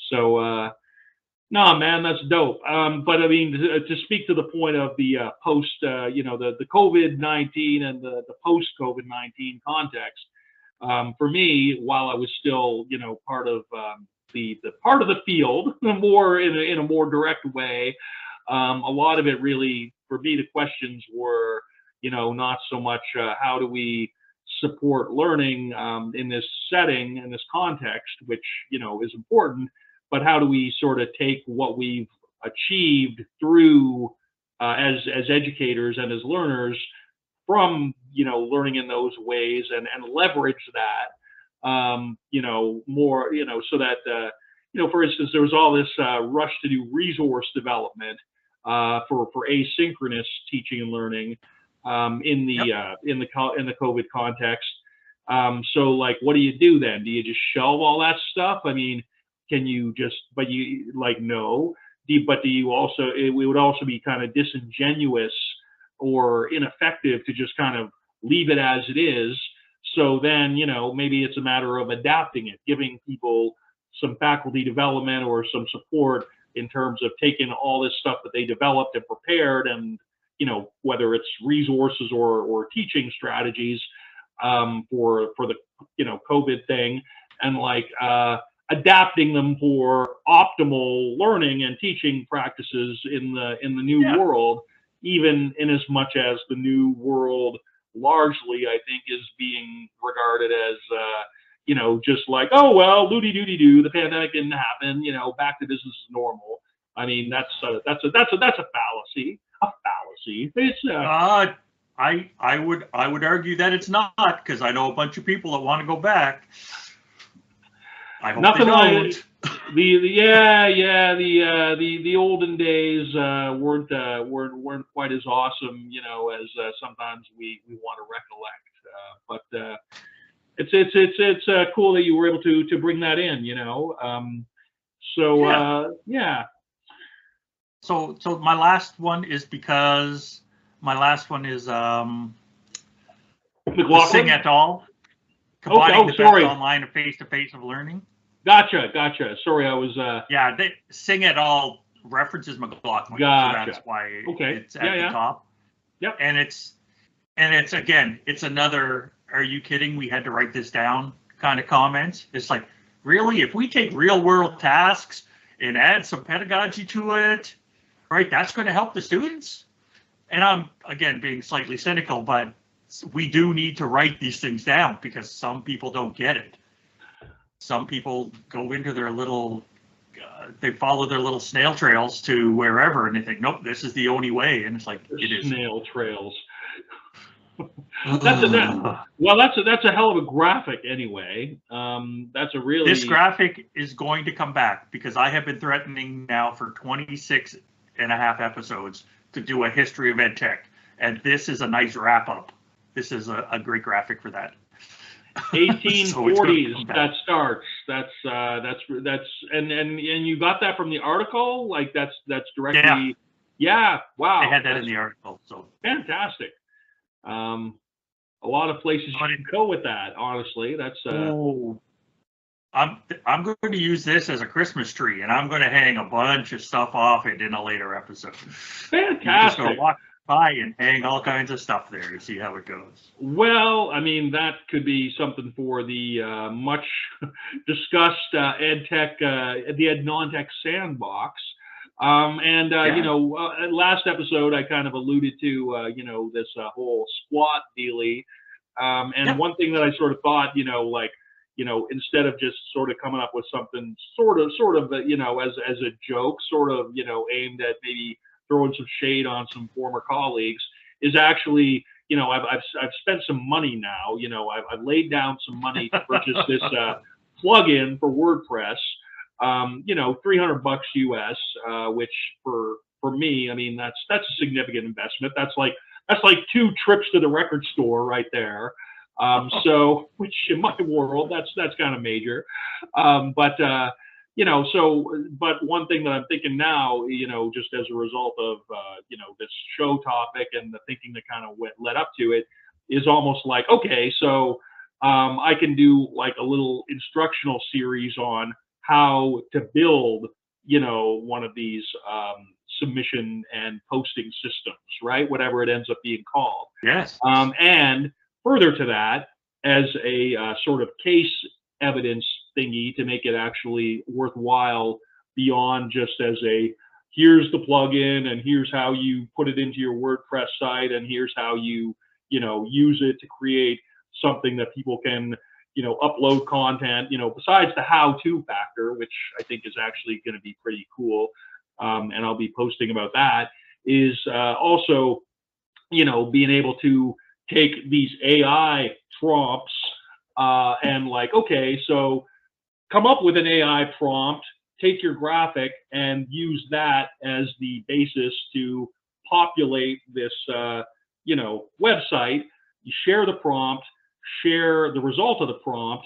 So no, man, that's dope. But I mean, to speak to the point of the post, the COVID-19 and the post COVID-19 context, for me, while I was still, part of the part of the field, more in a more direct way, a lot of it really, for me, the questions were, not so much how do we support learning in this setting, in this context, which, is important, but how do we sort of take what we've achieved through as educators and as learners from, learning in those ways and leverage that, more, so that, for instance, there was all this rush to do resource development for asynchronous teaching and learning in the COVID context. So like, what do you do then? Do you just shelve all that stuff? I mean, can you just, no. But do you also, it would also be kind of disingenuous or ineffective to just kind of leave it as it is. So then, maybe it's a matter of adapting it, giving people some faculty development or some support in terms of taking all this stuff that they developed and prepared, and, whether it's resources or teaching strategies for the, COVID thing, and adapting them for optimal learning and teaching practices in the new world, even in as much as the new world largely, I think, is being regarded as, just like, oh, well, doody-doody-doo, the pandemic didn't happen, back to business as normal. I mean, that's a fallacy. A fallacy. It's I would argue that it's not, because I know a bunch of people that want to go back. I hope nothing they don't. The olden days weren't quite as awesome, as sometimes we want to recollect. But it's cool that you were able to bring that in, So my last one is McLaughlin? Sing et al. Combining the sorry. best online and face-to-face of learning. Gotcha. Sorry, I was. Sing et al. References McLaughlin, gotcha. So that's why it's at the top. Yep. And it's again, it's another. Are you kidding? We had to write this down kind of comments. It's like, really, if we take real-world tasks and add some pedagogy to it, right? That's going to help the students. And I'm again being slightly cynical, but we do need to write these things down because some people don't get it. Some people go into their little, they follow their little snail trails to wherever, and they think, nope, this is the only way. And it's like, it is. Snail trails. That's a hell of a graphic anyway. That's a really. This graphic is going to come back because I have been threatening now for 26 and a half episodes to do a history of EdTech. And this is a nice wrap up. This is a great graphic for that. 1840s that starts. That's and you got that from the article? Like that's directly. Yeah. Wow. They had that in the article. So fantastic. A lot of places you can go with that. Honestly, that's. I'm going to use this as a Christmas tree, and I'm going to hang a bunch of stuff off it in a later episode. Fantastic. I'm just going to walk by and hang all kinds of stuff there to see how it goes. Well, I mean, that could be something for the much discussed EdTech, the Ed Non-Tech sandbox. Last episode I kind of alluded to, this whole squat dealie. One thing that I sort of thought, instead of just sort of coming up with something sort of, as a joke, sort of, aimed at maybe throwing some shade on some former colleagues, is actually, I've spent some money now. I've laid down some money to purchase this plugin for WordPress. $300 US, which for me, I mean, that's a significant investment. That's like 2 trips to the record store right there. Which in my world, that's kind of major. But one thing that I'm thinking now, just as a result of, this show topic and the thinking that kind of led up to it, is almost like, okay, so I can do like a little instructional series on how to build, one of these submission and posting systems, right? Whatever it ends up being called. Yes. And further to that, as a sort of case evidence thingy to make it actually worthwhile beyond just as a, here's the plugin and here's how you put it into your WordPress site and here's how you, use it to create something that people can, upload content, besides the how-to factor, which I think is actually going to be pretty cool. And I'll be posting about that, is also, being able to take these AI prompts and like, okay, so come up with an AI prompt, take your graphic and use that as the basis to populate this, website. You share the prompt, share the result of the prompt,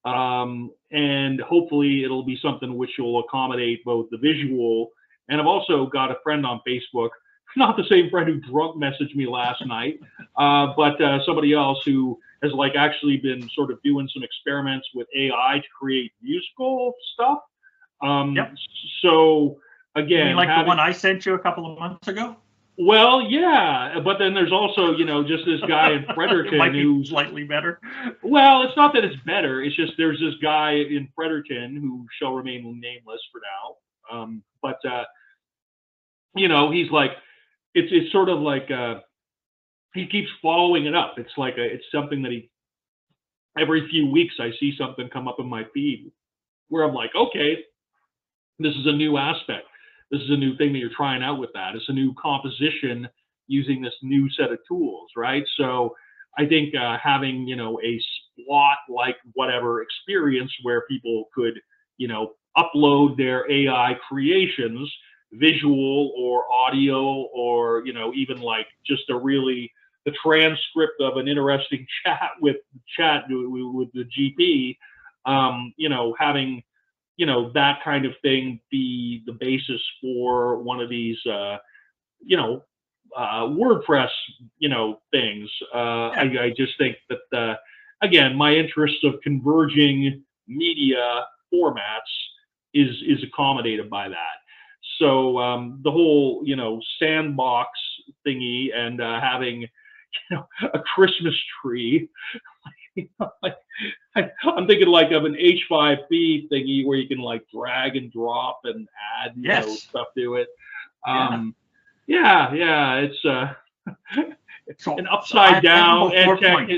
and hopefully it'll be something which will accommodate both the visual. And I've also got a friend on Facebook, not the same friend who drunk messaged me last night, but somebody else who has like actually been sort of doing some experiments with AI to create musical stuff. Yep. So again, you mean like the one I sent you a couple of months ago? Well, yeah, but then there's also, just this guy in Fredericton might be who's slightly better. Well, it's not that it's better. It's just there's this guy in Fredericton who shall remain nameless for now. But he's like, it's sort of like he keeps following it up. It's like it's something that every few weeks I see something come up in my feed where I'm like, okay, this is a new aspect. This is a new thing that you're trying out with that. It's a new composition using this new set of tools, right? So I think having, a Splot like whatever experience where people could, upload their AI creations, visual or audio, or, even like just the transcript of an interesting chat with the GP, having that kind of thing be the basis for one of these, WordPress, things. I just think that, again, my interest of converging media formats is accommodated by that. So the whole, sandbox thingy and having, a Christmas tree. I'm thinking like of an H5P thingy where you can like drag and drop and add stuff to it. It's an upside down and tech.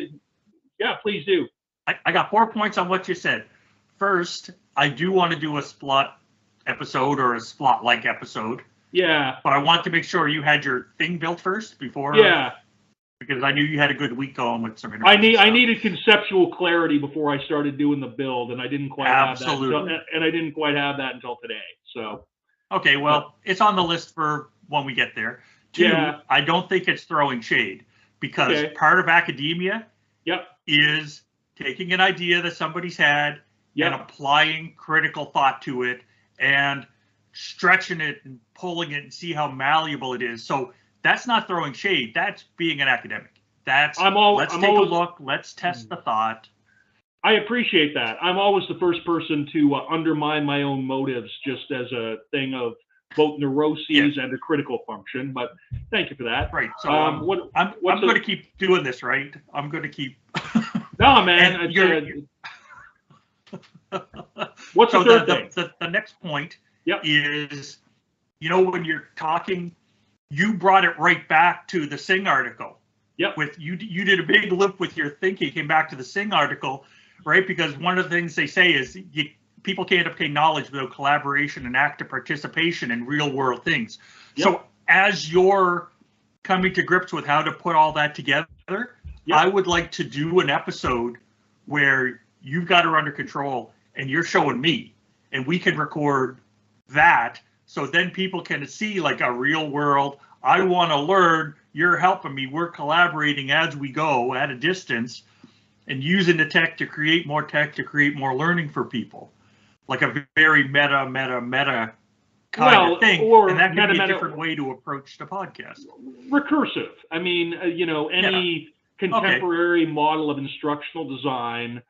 Yeah, please do. I got 4 points on what you said. First, I do want to do a Splot episode or a Splot-like episode. Yeah. But I want to make sure you had your thing built first before. Yeah. Because I knew you had a good week going with some interviews. I needed conceptual clarity before I started doing the build, and I didn't quite have that. And I didn't quite have that until today. So. Okay, well, it's on the list for when we get there. 2, I don't think it's throwing shade because part of academia is taking an idea that somebody's had and applying critical thought to it and stretching it and pulling it and see how malleable it is. So that's not throwing shade. That's being an academic. Let's take a look. Let's test the thought. I appreciate that. I'm always the first person to undermine my own motives just as a thing of both neuroses and a critical function. But thank you for that. Right. So I'm going to keep doing this, right? I'm going to keep. No, man. What's the third thing? The next point is, when you're talking, you brought it right back to the Sing article. Yep. You did a big loop with your thinking, came back to the Sing article, right? Because one of the things they say is people can't obtain knowledge without collaboration and active participation in real world things. Yep. So as you're coming to grips with how to put all that together, I would like to do an episode where you've got her under control and you're showing me, and we can record that. So then people can see like a real world. I want to learn. You're helping me. We're collaborating as we go at a distance and using the tech to create more learning for people. Like a very meta kind of thing. And that can be a different way to approach the podcast. Recursive. I mean, any contemporary model of instructional design,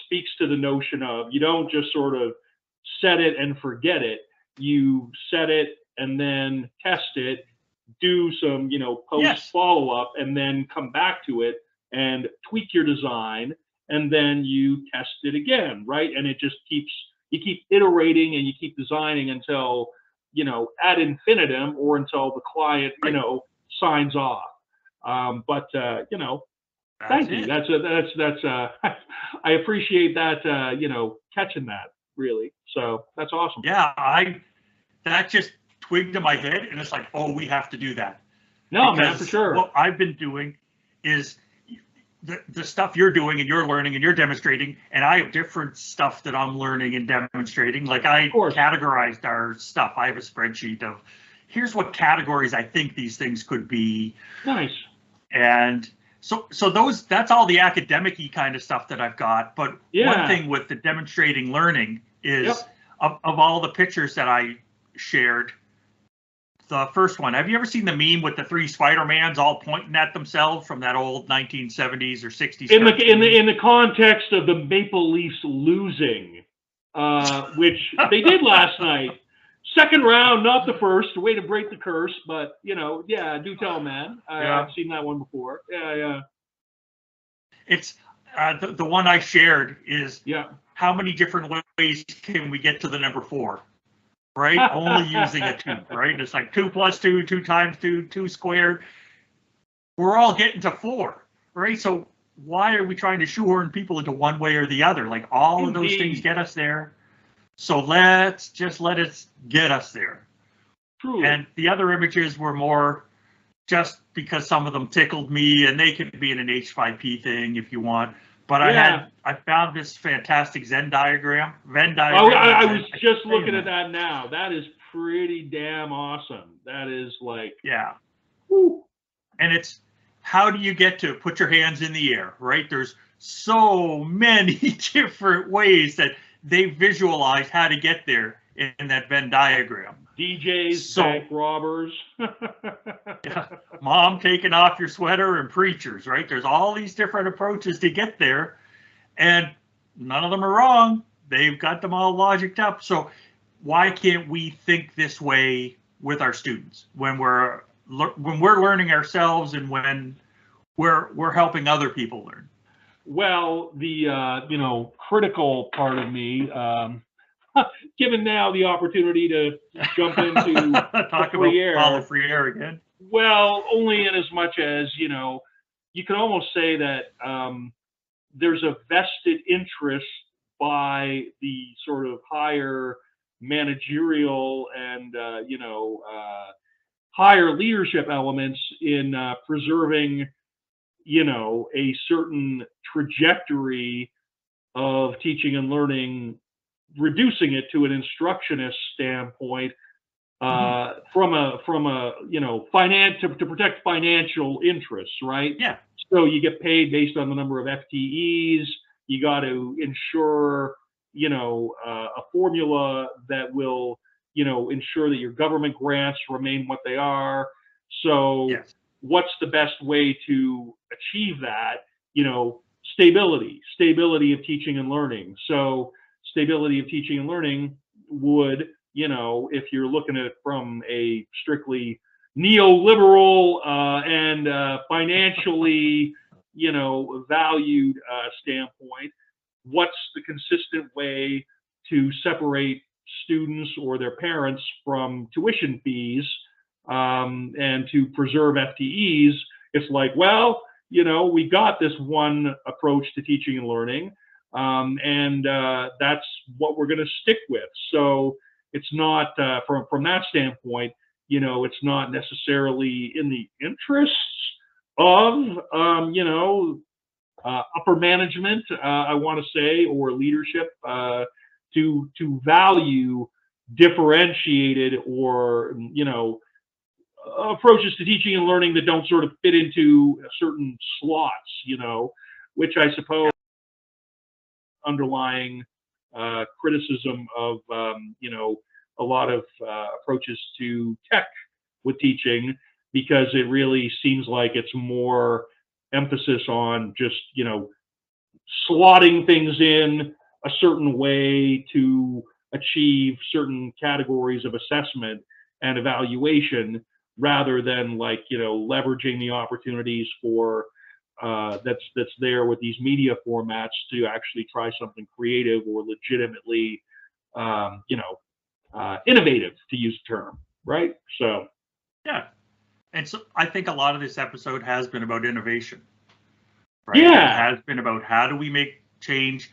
speaks to the notion of you don't just sort of set it and forget it. You set it and then test it, do some, post follow-up, and then come back to it and tweak your design, and then you test it again, right? And it just you keep iterating and you keep designing until, ad infinitum or until the client, signs off. Thank you. That's I appreciate that, catching that really. So that's awesome. Yeah, that just twigged in my head, and it's like, oh, we have to do that. No, man, for sure. What I've been doing is the stuff you're doing and you're learning and you're demonstrating, and I have different stuff that I'm learning and demonstrating. Like I categorized our stuff. I have a spreadsheet of here's what categories I think these things could be. Nice. And so that's all the academic-y kind of stuff that I've got. But one thing with the demonstrating learning is of all the pictures that I shared, the first one. Have you ever seen the meme with the three Spider-Mans all pointing at themselves from that old 1970s or 60s? In the context of the Maple Leafs losing, which they did last night. Second round, not the first. Way to break the curse, but do tell, man. I've seen that one before. Yeah. It's the one I shared is how many different ways can we get to the number 4? Right? Only using a 2, right? It's like 2 plus 2, 2 times 2, 2 squared. We're all getting to 4, right? So why are we trying to shoehorn people into one way or the other? Like all of those things get us there. So let's just let it get us there. Truly. And the other images were more just because some of them tickled me, and they could be in an H5P thing if you want. But I found this fantastic Venn diagram. I was just looking at that now. That is pretty damn awesome. That is like whew. And it's how do you get to put your hands in the air, right? There's so many different ways that they visualize how to get there in that Venn diagram. DJs, bank robbers. Mom taking off your sweater and preachers, right? There's all these different approaches to get there, and none of them are wrong. They've got them all logicked up. So why can't we think this way with our students when we're learning ourselves and when we're helping other people learn? Well, the critical part of me, given now the opportunity to jump into talk about free air again. Well, only in as much as you can almost say that there's a vested interest by the sort of higher managerial and higher leadership elements in preserving a certain trajectory of teaching and learning, reducing it to an instructionist standpoint, from a to protect financial interests, right? Yeah. So you get paid based on the number of FTEs. You got to ensure, a formula that will, ensure that your government grants remain what they are. So what's the best way to achieve that? Stability of teaching and learning. So stability of teaching and learning would, if you're looking at it from a strictly neoliberal and financially, valued standpoint, what's the consistent way to separate students or their parents from tuition fees and to preserve FTEs? It's like, well, we got this one approach to teaching and learning, and that's what we're going to stick with. So it's not, from that standpoint, it's not necessarily in the interests of, upper management, I want to say, or leadership, to value differentiated or, approaches to teaching and learning that don't sort of fit into certain slots, which I suppose underlying criticism of, a lot of approaches to tech with teaching, because it really seems like it's more emphasis on just, slotting things in a certain way to achieve certain categories of assessment and evaluation, rather than leveraging the opportunities for that's there with these media formats to actually try something creative or legitimately innovative, to use the term, right? So and so I think a lot of this episode has been about innovation, right? It Yeah. has been about how do we make change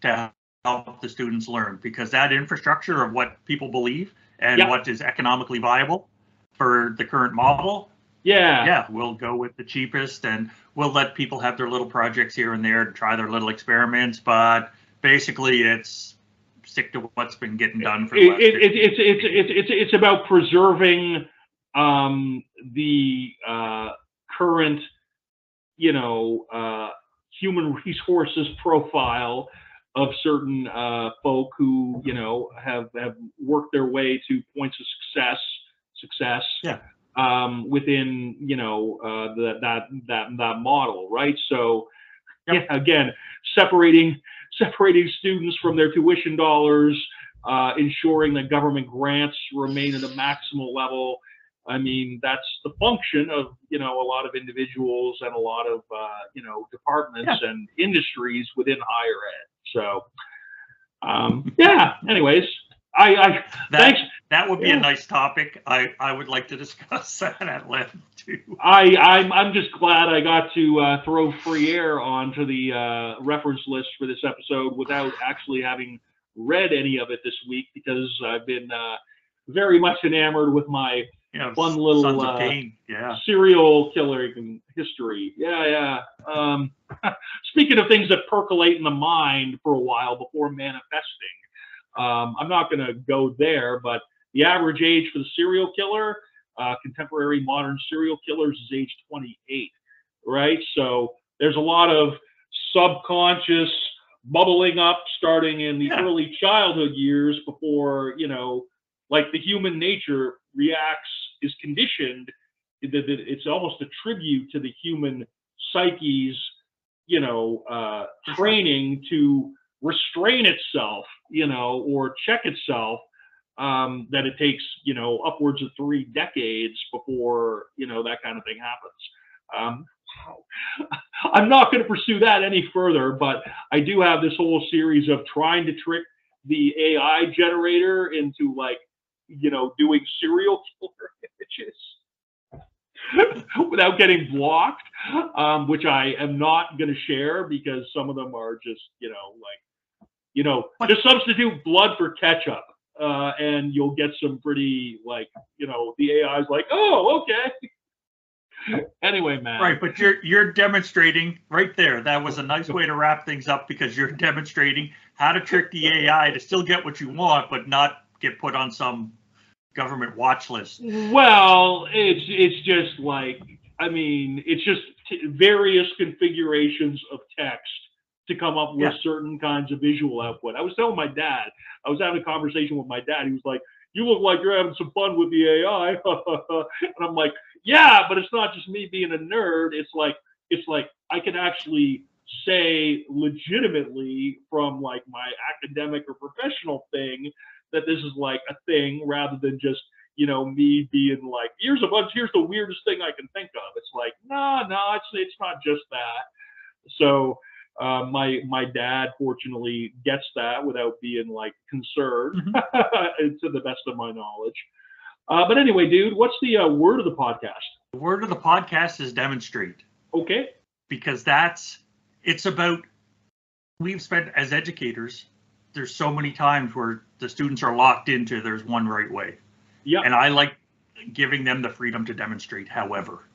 to help the students learn, because that infrastructure of what people believe and Yep. what is economically viable for the current model, Yeah. we'll go with the cheapest, and we'll let people have their little projects here and there to try their little experiments, but basically it's stick to what's been getting done for the last 50 years. It's about preserving the current, human resources profile of certain folk who have worked their way to points of success Yeah. within that model, right? So Yep. yeah, again, separating students from their tuition dollars, ensuring that government grants remain at a maximal level. I mean, that's the function of a lot of individuals and a lot of departments and industries within higher ed. So yeah. Anyways, thanks. That would be a nice topic. I would like to discuss that at length too. I'm just glad I got to throw free air onto the reference list for this episode without actually having read any of it this week, because I've been very much enamored with my fun little Sons of Cain. serial killer history. Yeah. Speaking of things that percolate in the mind for a while before manifesting, I'm not going to go there, but the average age for the serial killer, contemporary modern serial killers, is age 28, right? So there's a lot of subconscious bubbling up starting in the early childhood years before, like the human nature is conditioned. It's almost a tribute to the human psyche's, training to restrain itself, or check itself, that it takes, upwards of 3 decades before, that kind of thing happens. I'm not going to pursue that any further, but I do have this whole series of trying to trick the AI generator into doing serial killer images without getting blocked, which I am not going to share because some of them are just, just substitute blood for ketchup. And you'll get some pretty the AI's like, oh, okay. Anyway, man. Right, but you're demonstrating right there. That was a nice way to wrap things up, because you're demonstrating how to trick the AI to still get what you want, but not get put on some government watch list. Well, it's just it's just various configurations of text to come up with certain kinds of visual output. I was telling my dad, I was having a conversation with my dad. He was like, you look like you're having some fun with the AI. And I'm like, yeah, but it's not just me being a nerd. It's like I can actually say legitimately from my academic or professional thing that this is a thing, rather than just, me being like, here's the weirdest thing I can think of. It's like, no, it's not just that. So my dad fortunately gets that without being concerned, to the best of my knowledge. But anyway, dude, what's the word of the podcast? The word of the podcast is demonstrate. Okay. Because it's about, we've spent as educators, there's so many times where the students are locked into there's one right way. Yeah. And I like giving them the freedom to demonstrate, however,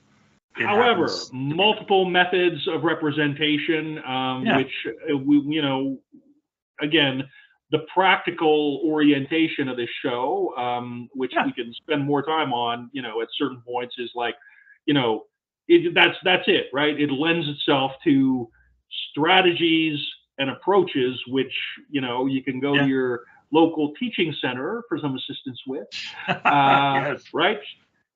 multiple methods of representation, which again, the practical orientation of this show, which we can spend more time on, at certain points, is that's it, right? It lends itself to strategies and approaches, which, you can go to your local teaching center for some assistance with, right?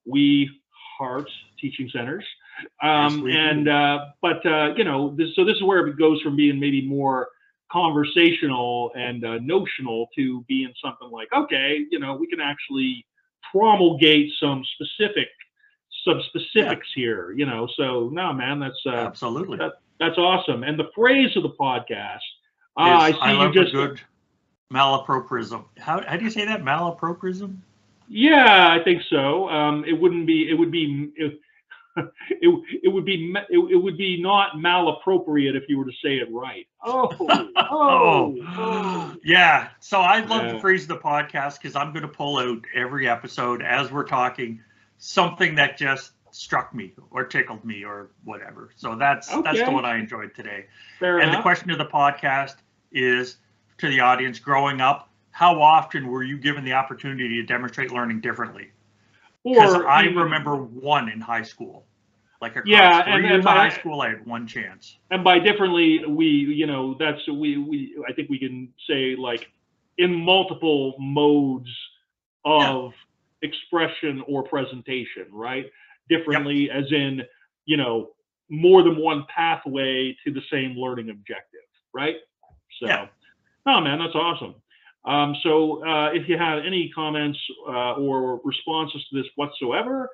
We heart teaching centers. So this is where it goes from being maybe more conversational and notional to being something like, okay, we can actually promulgate some specifics here, so no, man, that's absolutely, that's awesome. And the phrase of the podcast, I love you just good malapropism. How do you say that? Malapropism? Yeah, I think so. It would be it would be it would be not malappropriate if you were to say it right. Yeah. So I love Yeah. the phrase of the podcast because I'm going to pull out every episode as we're talking something that just struck me or tickled me or whatever. So that's the one I enjoyed today. Fair enough. The question of the podcast is to the audience: growing up, how often were you given the opportunity to demonstrate learning differently? Because I remember one in high school. Like across 3 years of high school, I had one chance. And by differently, we I think we can say like in multiple modes of expression or presentation, right? Differently, as in, more than one pathway to the same learning objective, right? So, oh man, that's awesome. So if you have any comments or responses to this whatsoever,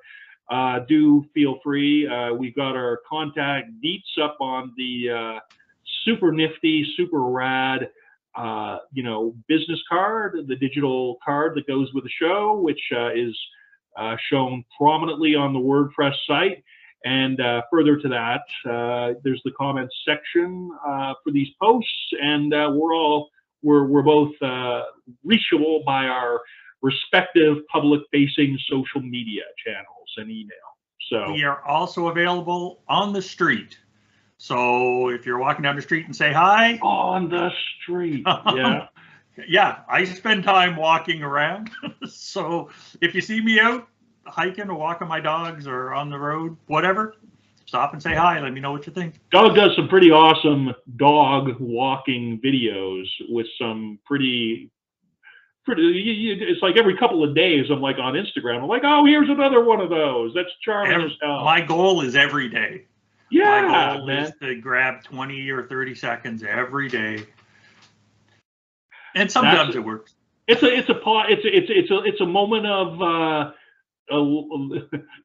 do feel free. We've got our contact deets up on the super nifty, super rad, business card, the digital card that goes with the show, which is shown prominently on the WordPress site. And further to that, there's the comments section for these posts, and we're both reachable by our respective public-facing social media channels and email. So we are also available on the street. So if you're walking down the street and say hi. On the street, yeah. Yeah, I spend time walking around. So if you see me out hiking or walking my dogs or on the road, whatever, stop and say hi. Let me know what you think. Doug does some pretty awesome dog walking videos with some pretty. It's like every couple of days I'm like on Instagram. I'm like, oh, here's another one of those. That's charming as hell. My goal is every day. Yeah, my goal man. is to grab 20 or 30 seconds every day. And sometimes it works. It's a moment of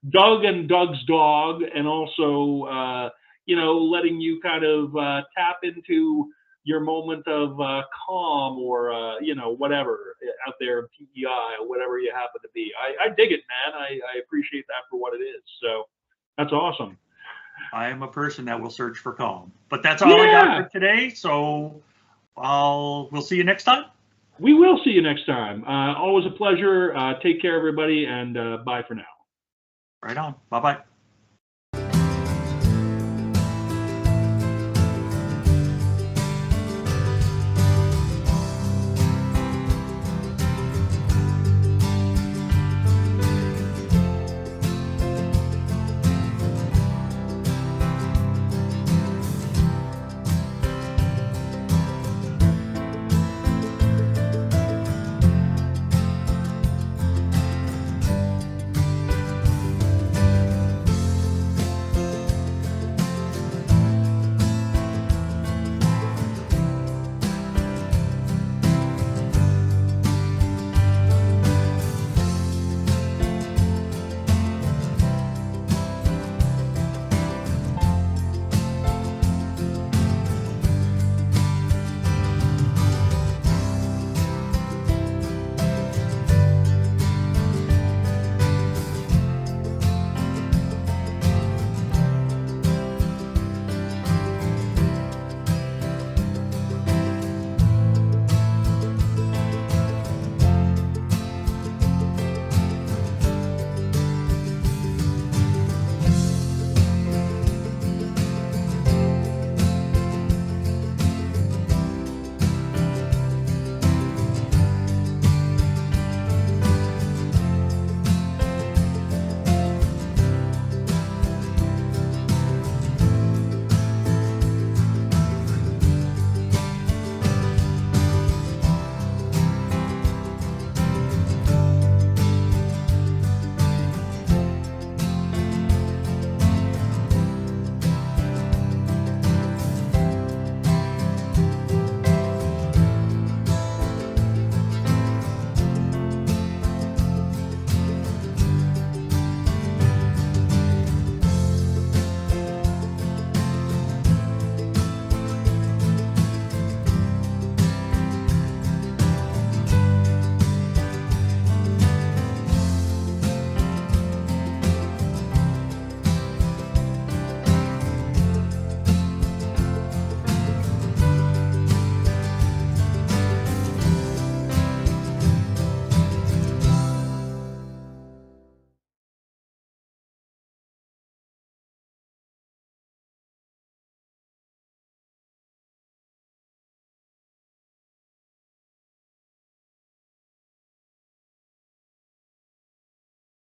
Doug and Doug's dog, and also letting you kind of tap into your moment of calm or whatever out there in PEI or whatever you happen to be. I dig it, man. I appreciate that for what it is. So that's awesome. I am a person that will search for calm. But that's all I got for today. So we'll see you next time. We will see you next time. Always a pleasure. Take care, everybody, and bye for now. Right on. Bye-bye.